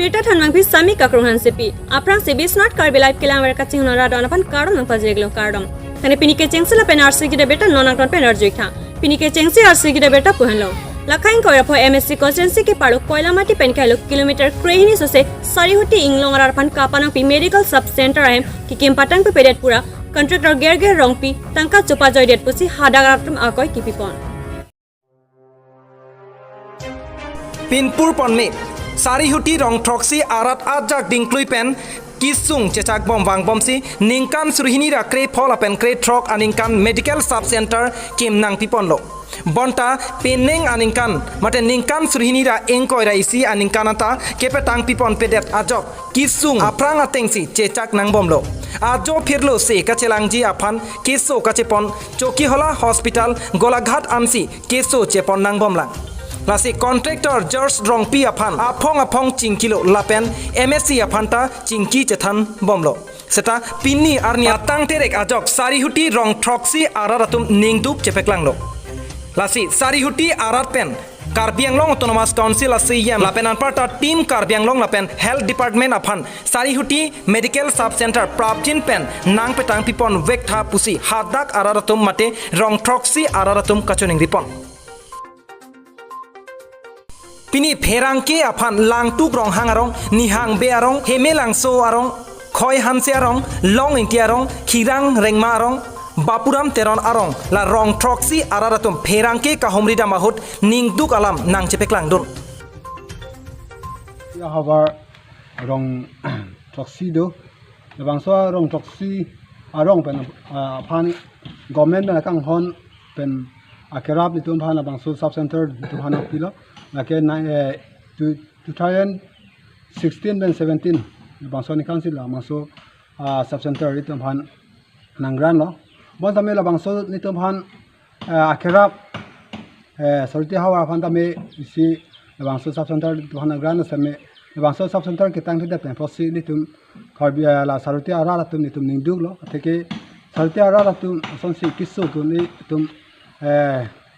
Peter Hanmang Pi Sami Kakrungan Sipi. Aprang si Biswanath Karbi live kilang mereka cing nora dona pan kardom ng pajeglo kardom. Tani pinike cengsi la pen RC gida beta nona kron pen arjui tha. Pinike cengsi RC gida beta puhanlo. Lakhain koira pho MSC constituency ke paru koila mati pen kailo kilometer krehini sose sarihuti inglong arar pan kapanang pi medical sub center ahem ki kempatang pe pedet pura contractor ger rong pi tangka chopa joy det pusi hadagatum akoi kipipon. Pinpur ponme sarihuti rong troksi arat ajak dingklui pen kisung cecak bom wang bomsi ningkan surhini ra kre phola pen kre trok aningkan medical sub center kim nang piponlo bonta peneng aningkan mate ningkan surhini ra engkoi ra isi aningkanata kepe tang pipon pedet ajok kisung aprang atengsi cecak nang bomlo ajo phirlo se kachelangji aphan keso kachepon choki hola hospital golaghat amsi keso chepon nang bomlang lasi contractor George Rongpi aphan apong chingkilo lapen MSC aphanta chingki chethan bomlo seta pinni arni atang terek ajok sarihuti rong troksi araratum ningdup chepeklanglo lasi sarihuti arat pen Karbi Autonomous Council asiyam lapen anparta team Karbi lapen health department aphan sarihuti medical sub center prapjin pen nang petang pipon vektha pusi hadak araratum mate rong troksi araratum kachuning ripon Pini pherangke aphan langtuk rong hangarong nihang be arong hemelangso arong khoi hanse arong long inti arong khirang rengma arong bapuram teron arong la rong troksi araratum pherangke kahomrida mahut ningduk alam nang chepeklang dun ya habar rong troksi do bangso rong troksi arong pen aphan government na kang hon pen akerap nitum phana bangso sub center nitum phana pilo Lake 2016 dan 17 bangso ni council la bangso sub center itu phan nangran lo bon tame la bangso ni to phan akherap sorti hawa phan tame si bangso sub center to phan nangran same bangso sub center ke tang thida pen prosi ni tum Karbi la sarti ara tum ni tum ningduk lo theke sarti ara tum son si kisso to ni tum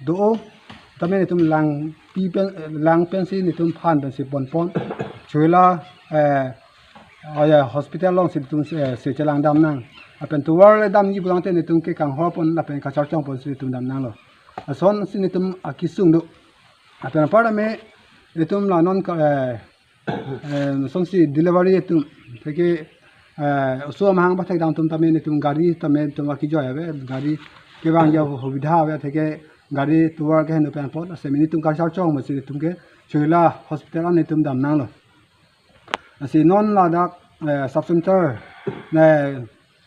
do tame ni tum lang pensi ni tum phan ben si pon chuila hospital long si tum se chelang dam nang apen tu war dam ni bulang te ni tum ke kang ho pon la pen ka char chong pon si tum dam nang lo son si ni tum akisung do apen para me ni tum la non ka son si delivery tum ke so mahang ba thek dam tum tame ni tum gari tame tum ki joy ave gari ke bang ya hobidha ave theke gari tuar ke no pen pot se mini tum kar char chong ma si tum ke chuila hospital an tum dam nang lo asi non la dak sub center ne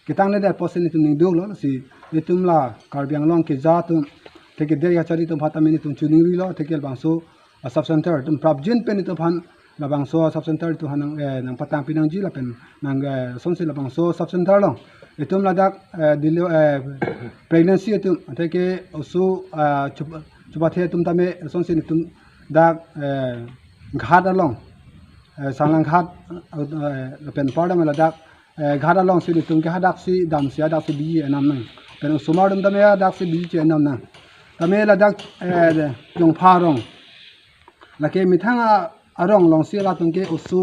kitang ne da posen tum ning dog lo si tum la Karbi long ke ja tum teke der ya chari tum phata mini tum chuning ri lo teke bangso sub center tum prabjin pen tum phan la bangso sub center tu hanang nang patang pinang ji la pen nang sonsi la bangso sub center lo itum la dak pregnancy tum teke usu chuba the tum tame sonsi tum dak ghat along salang ghat pen pada mala dak ghat along si tum ke hadak si dam sia dak si bi enam nang pen sumar dum tame dak si bi che enam nang tame la dak jong pharong la ke mithanga arong long si la tum ke usu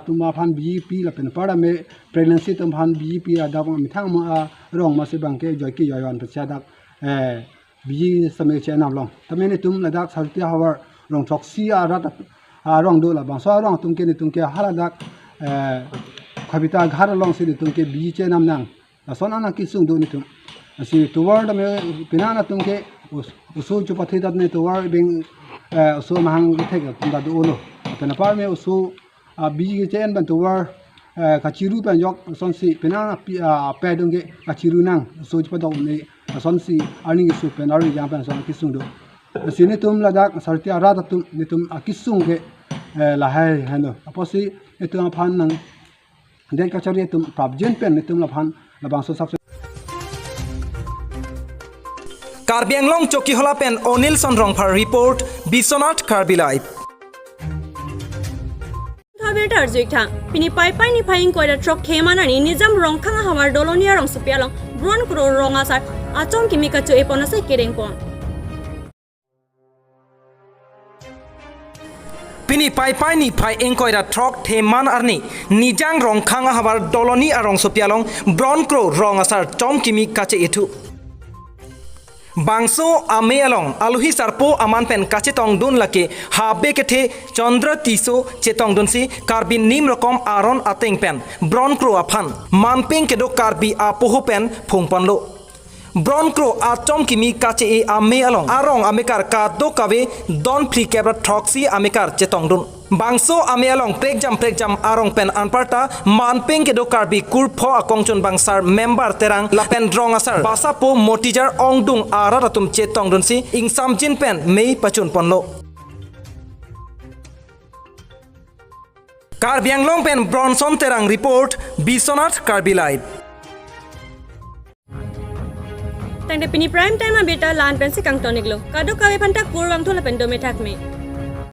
tuma phan BEP la pen pada me pregnancy tum phan BEP ada mithang ma rong ma se bang ke joy ki yoyon pe cha dak bi same che nam long tame ni tum la dak salti hawar rong troksi arat rong do la bang so rong tum ke ni tum ke hala dak khabita ghar long si ni tum ke bi che nam nang la son ana ki sung do ni tum si tuwar da me pinana tum ke usu chu pathi dab ne tuwar bing usu mahang ke thek tum da do lo pen par me usu bi chen ban tuwar kachiru pan yok son si pinana pe dong ke kachiru nang so pa dong ne son si arning su pen ari yang pan son kisung do sini tum la dak sarti ara tum ni tum kisung ke la hai hano aposi etum phan nang den kachari tum prabjin pen ni tum la phan la bangso sab Karbi Anglong choki hola pen Onil son rongphar report Biswanath Karbi live Better Jikta, Pini Pai ni Pine Koida Trok Kemana ni Nizam Rong Kang Hawar Dolonia Rong Supialong, Bron Kuro Rong Asar, Atom Kimika to Eponase Kidding Pon. ni pai ni pai engkoira trok theman arni nijang rong khang habar doloni arong sopialong bron kro rong asar chom kimi kache etu bangso ame along aluhi sarpo aman pen kache tong dun lake habe kethe chandra tiso chetong dun si karbi nim rokom aron ateng pen bron kro aphan manping kedo karbi apoho pen phungpan lo bron kro achom kimi kache e ame along arong amekar ka do kawe don phli kebra thoksi amekar chetong dun bangso ame along prekjam arong pen anparta manping kedo karbi kur pho akongchon bangsar member terang lapen drong asar basapo motijar ongdung araratum chetong dun si ingsam jin pen mei pachun ponlo Karbiang long pen bronson terang report Biswanath Karbi live Tangde pini prime time a beta lan pen si kang tonik lo. Kado kawe panta kurwang thola pen dome thak me.